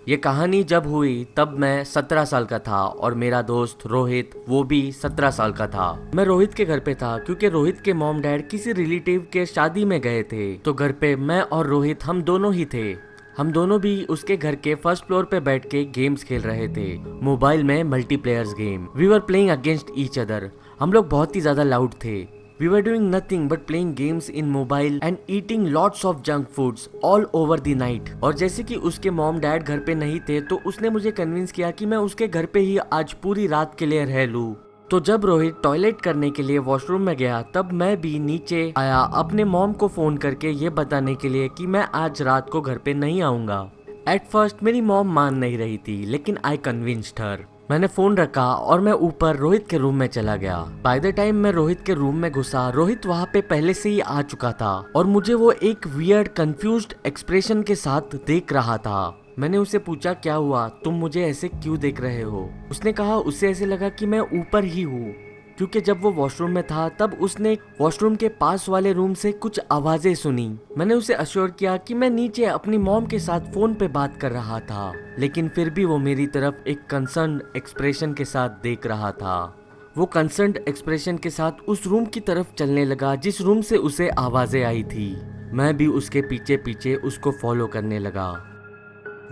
ये कहानी जब हुई तब मैं 17 साल का था और मेरा दोस्त रोहित वो भी 17 साल का था। मैं रोहित के घर पे था क्योंकि रोहित के मॉम डैड किसी रिलेटिव के शादी में गए थे, तो घर पे मैं और रोहित हम दोनों ही थे। हम दोनों भी उसके घर के फर्स्ट फ्लोर पे बैठ के गेम्स खेल रहे थे, मोबाइल में multiplayers game. We were playing against each other. हम लोग बहुत ही ज्यादा लाउड थे। We were doing nothing but playing games in mobile and eating lots of junk foods all over the night। और जैसे कि उसके मॉम डैड घर पे नहीं थे तो उसने मुझे कन्विंस किया कि मैं उसके घर पे ही आज पूरी रात के लिए रह लूं। तो जब रोहित टॉयलेट करने के लिए वॉशरूम में गया तब मैं भी नीचे आया अपने मॉम को फोन करके ये बताने के लिए कि मैं आज रात को घर पे नहीं आऊंगा। एट फर्स्ट मेरी मॉम मान नहीं रही थी, लेकिन आई कन्विंस्ड हर। मैंने फोन रखा और मैं ऊपर रोहित के रूम में चला गया। बाय द टाइम मैं रोहित के रूम में घुसा, रोहित वहाँ पे पहले से ही आ चुका था और मुझे वो एक वियर्ड कंफ्यूज्ड एक्सप्रेशन के साथ देख रहा था। मैंने उसे पूछा, क्या हुआ, तुम मुझे ऐसे क्यों देख रहे हो? उसने कहा उसे ऐसे लगा कि मैं ऊपर ही हूँ, क्योंकि जब वो वॉशरूम में था तब उसने वॉशरूम के पास वाले रूम से कुछ आवाजें सुनी। मैंने उसे अश्योर किया कि मैं नीचे अपनी मॉम के साथ फोन पे बात कर रहा था, लेकिन फिर भी वो मेरी तरफ एक कंसर्न एक्सप्रेशन के साथ देख रहा था। वो कंसर्न एक्सप्रेशन के साथ उस रूम की तरफ चलने लगा जिस रूम से उसे आवाजें आई थी। मैं भी उसके पीछे पीछे उसको फॉलो करने लगा।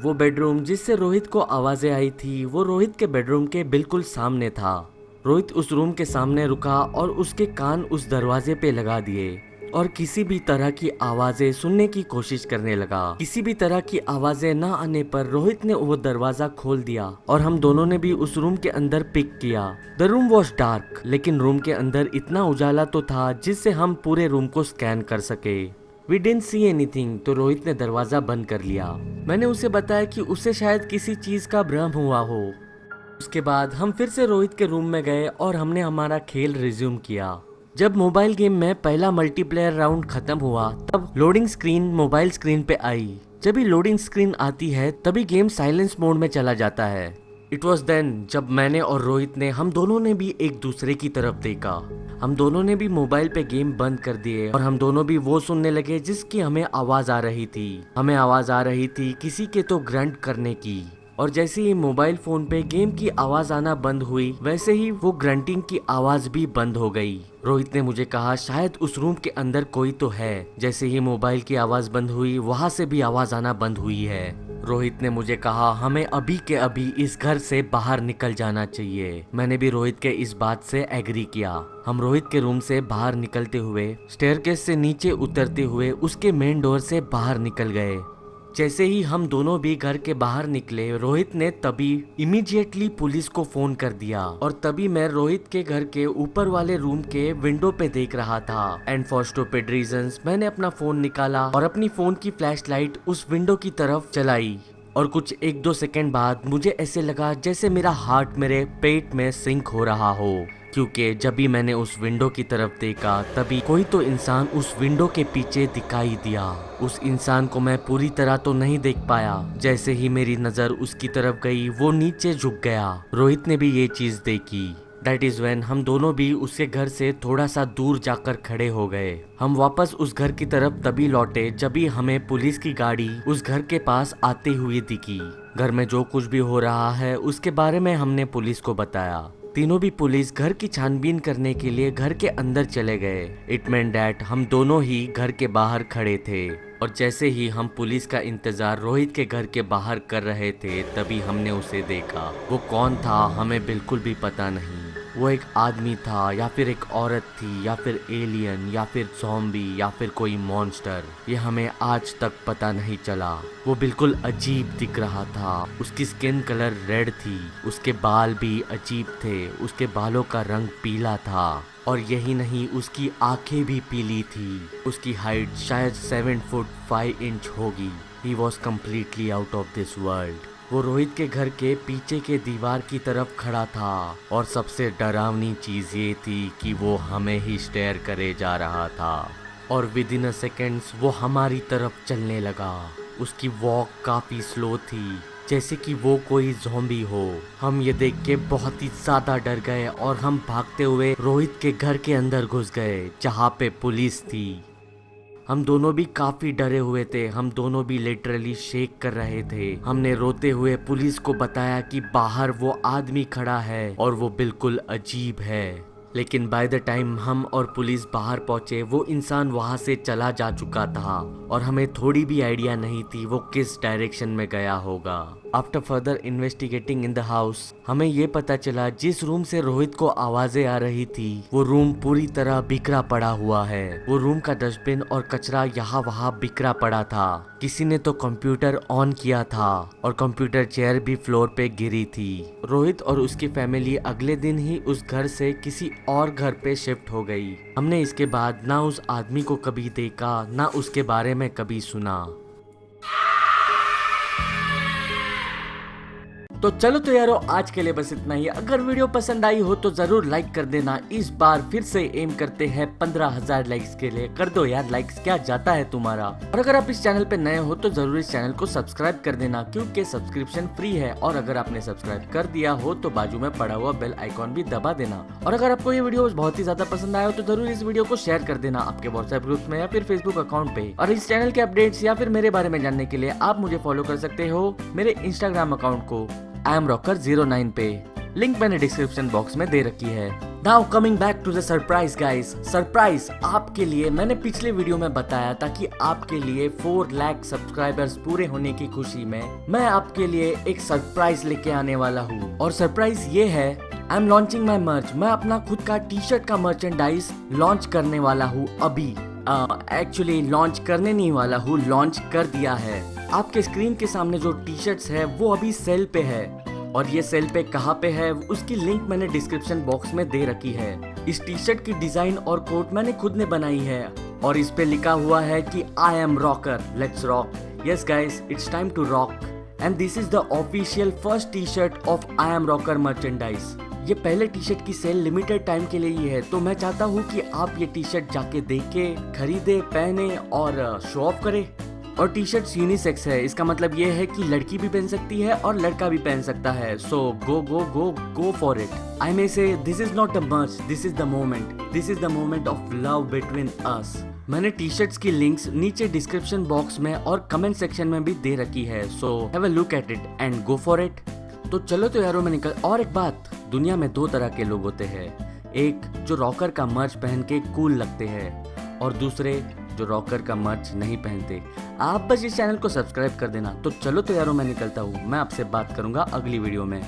वो बेडरूम जिससे रोहित को आवाजें आई थी वो रोहित के बेडरूम के बिल्कुल सामने था। रोहित उस रूम के सामने रुका और उसके कान उस दरवाजे पे लगा दिए और किसी भी तरह की आवाजें सुनने की कोशिश करने लगा। किसी भी तरह की आवाजें ना आने पर रोहित ने वो दरवाजा खोल दिया और हम दोनों ने भी उस रूम के अंदर पिक किया। द रूम वॉज डार्क, लेकिन रूम के अंदर इतना उजाला तो था जिससे हम पूरे रूम को स्कैन कर सके। We didn't see anything, तो रोहित ने दरवाजा बंद कर लिया। मैंने उसे बताया कि उसे शायद किसी चीज का भ्रम हुआ हो। उसके बाद हम फिर से रोहित के रूम में गए और हमने हमारा खेल रिज्यूम किया। जब मोबाइल गेम में पहला मल्टीप्लेयर राउंड खत्म हुआ तब लोडिंग स्क्रीन मोबाइल स्क्रीन पे आई। जब भी लोडिंग स्क्रीन आती है तभी गेम साइलेंस मोड में चला जाता है। इट वॉज देन जब मैंने और रोहित ने हम दोनों ने भी एक दूसरे की तरफ देखा। हम दोनों ने भी मोबाइल पे गेम बंद कर दिए और हम दोनों भी वो सुनने लगे जिसकी हमें आवाज आ रही थी। हमें आवाज आ रही थी किसी के तो ग्रंट करने की, और जैसे ही मोबाइल फोन पे गेम की आवाज आना बंद हुई वैसे ही वो ग्रंटिंग की आवाज भी बंद हो गई। रोहित ने मुझे कहा शायद उस रूम के अंदर कोई तो है। जैसे ही मोबाइल की आवाज बंद हुई वहां से भी आवाज आना बंद हुई है। रोहित ने मुझे कहा हमें अभी के अभी इस घर से बाहर निकल जाना चाहिए। मैंने भी रोहित के इस बात से एग्री किया। हम रोहित के रूम से बाहर निकलते हुए स्टेयरकेस से नीचे उतरते हुए उसके मेन डोर से बाहर निकल गए। जैसे ही हम दोनों भी घर के बाहर निकले रोहित ने तभी इमीडिएटली पुलिस को फोन कर दिया, और तभी मैं रोहित के घर के ऊपर वाले रूम के विंडो पे देख रहा था। एंड फॉर स्टूपिड रीजंस मैंने अपना फोन निकाला और अपनी फोन की फ्लैशलाइट उस विंडो की तरफ चलाई, और कुछ 1-2 सेकंड बाद मुझे ऐसे लगा जैसे मेरा हार्ट मेरे पेट में सिंक हो रहा हो, क्योंकि जब भी मैंने उस विंडो की तरफ देखा तभी कोई तो इंसान उस विंडो के पीछे दिखाई दिया। उस इंसान को मैं पूरी तरह तो नहीं देख पाया। जैसे ही मेरी नजर उसकी तरफ गई वो नीचे झुक गया। रोहित ने भी ये चीज देखी। दैट इज व्हेन हम दोनों भी उसके घर से थोड़ा सा दूर जाकर खड़े हो गए। हम वापस उस घर की तरफ तभी लौटे जब भी हमें पुलिस की गाड़ी उस घर के पास आते हुए दिखी। घर में जो कुछ भी हो रहा है उसके बारे में हमने पुलिस को बताया। तीनों भी पुलिस घर की छानबीन करने के लिए घर के अंदर चले गए। इट मीन डैट हम दोनों ही घर के बाहर खड़े थे, और जैसे ही हम पुलिस का इंतजार रोहित के घर के बाहर कर रहे थे तभी हमने उसे देखा। वो कौन था हमें बिल्कुल भी पता नहीं। वो एक आदमी था या फिर एक औरत थी या फिर एलियन या फिर ज़ॉम्बी या फिर कोई मॉन्स्टर, ये हमें आज तक पता नहीं चला। वो बिल्कुल अजीब दिख रहा था। उसकी स्किन कलर रेड थी, उसके बाल भी अजीब थे, उसके बालों का रंग पीला था, और यही नहीं उसकी आंखें भी पीली थी। उसकी हाइट शायद 7 फुट 5 इंच होगी। He was completely out of this world. वो रोहित के घर के पीछे के दीवार की तरफ खड़ा था, और सबसे डरावनी चीज ये थी कि वो हमें ही स्टेयर करे जा रहा था, और विद इन अ सेकेंड्स वो हमारी तरफ चलने लगा। उसकी वॉक काफी स्लो थी, जैसे कि वो कोई ज़ॉम्बी हो। हम ये देख के बहुत ही ज्यादा डर गए और हम भागते हुए रोहित के घर के अंदर घुस गए जहाँ पे पुलिस थी। हम दोनों भी काफी डरे हुए थे, हम दोनों भी लिटरली शेक कर रहे थे। हमने रोते हुए पुलिस को बताया कि बाहर वो आदमी खड़ा है और वो बिल्कुल अजीब है। लेकिन बाय द टाइम हम और पुलिस बाहर पहुंचे वो इंसान वहां से चला जा चुका था और हमें थोड़ी भी आइडिया नहीं थी वो किस डायरेक्शन में गया होगा। After further investigating in the house हमें ये पता चला जिस रूम से रोहित को आवाजें आ रही थी वो रूम पूरी तरह बिखरा पड़ा हुआ है। वो रूम का डस्टबिन और कचरा यहाँ वहाँ बिखरा पड़ा था। किसी ने तो कंप्यूटर ऑन किया था और कंप्यूटर चेयर भी फ्लोर पे गिरी थी। रोहित और उसकी फैमिली अगले दिन ही उस घर से किसी और घर पे शिफ्ट हो गई। हमने इसके बाद ना उस आदमी को कभी देखा ना उसके बारे में कभी सुना। तो चलो तो यारो आज के लिए बस इतना ही। अगर वीडियो पसंद आई हो तो जरूर लाइक कर देना। इस बार फिर से एम करते हैं 15,000 लाइक्स के लिए। कर दो यार लाइक्स, क्या जाता है तुम्हारा। और अगर आप इस चैनल पे नए हो तो जरूर इस चैनल को सब्सक्राइब कर देना क्योंकि सब्सक्रिप्शन फ्री है। और अगर आपने सब्सक्राइब कर दिया हो तो बाजू में पड़ा हुआ बेल आइकॉन भी दबा देना। और अगर आपको ये वीडियो बहुत ही ज्यादा पसंद आया हो तो जरूर इस वीडियो को शेयर कर देना आपके व्हाट्सएप ग्रुप में या फिर फेसबुक अकाउंट पे। और इस चैनल के अपडेट्स या फिर मेरे बारे में जानने के लिए आप मुझे फॉलो कर सकते हो मेरे इंस्टाग्राम अकाउंट को IamRocker09 पे। लिंक मैंने डिस्क्रिप्शन बॉक्स में दे रखी है। Now coming back to the surprise guys. Surprise आपके लिए मैंने पिछले वीडियो में बताया था कि आपके लिए 4 लाख सब्सक्राइबर्स पूरे होने की खुशी में मैं आपके लिए एक सरप्राइज लेके आने वाला हूँ। और सरप्राइज ये है, आई एम लॉन्चिंग माई मर्च। मैं अपना खुद का टी शर्ट का मर्चेंडाइज लॉन्च करने वाला हूँ अभी। एक्चुअली लॉन्च करने नहीं वाला हूँ, लॉन्च कर दिया है। आपके स्क्रीन के सामने जो टी शर्ट्स है वो अभी सेल पे है। और ये सेल पे कहाँ पे है उसकी लिंक मैंने डिस्क्रिप्शन बॉक्स में दे रखी है। इस टी शर्ट की डिजाइन और कोट मैंने खुद ने बनाई है और इस पे लिखा हुआ है कि I am rocker, let's rock. Yes guys, it's time to rock and this is the official first T shirt of I am rocker merchandise. ये पहले टी शर्ट की सेल लिमिटेड टाइम के लिए ही है, तो मैं चाहता हूँ कि आप ये टी शर्ट जाके देखे, खरीदे, पहने और शो ऑफ करे। और टी शर्ट यूनिसेक्स है, इसका मतलब ये है कि लड़की भी पहन सकती है और लड़का भी पहन सकता है। सो गो गो गो गो फॉर इट। आई मे से दिस इज नॉट अ मर्च, this is the moment, this is the moment of love between us. मैंने टी शर्ट्स की लिंक्स नीचे डिस्क्रिप्शन बॉक्स में और कमेंट सेक्शन में भी दे रखी है। So have a look at it and go for it. तो चलो तो यारों में निकल। और एक बात, दुनिया में 2 तरह के लोग होते हैं, एक जो रॉकर का मर्च पहन के कूल लगते हैं और दूसरे जो रॉकर का मर्च नहीं पहनते। आप बस इस चैनल को सब्सक्राइब कर देना। तो चलो तो यारों मैं निकलता हूँ, मैं आपसे बात करूंगा अगली वीडियो में।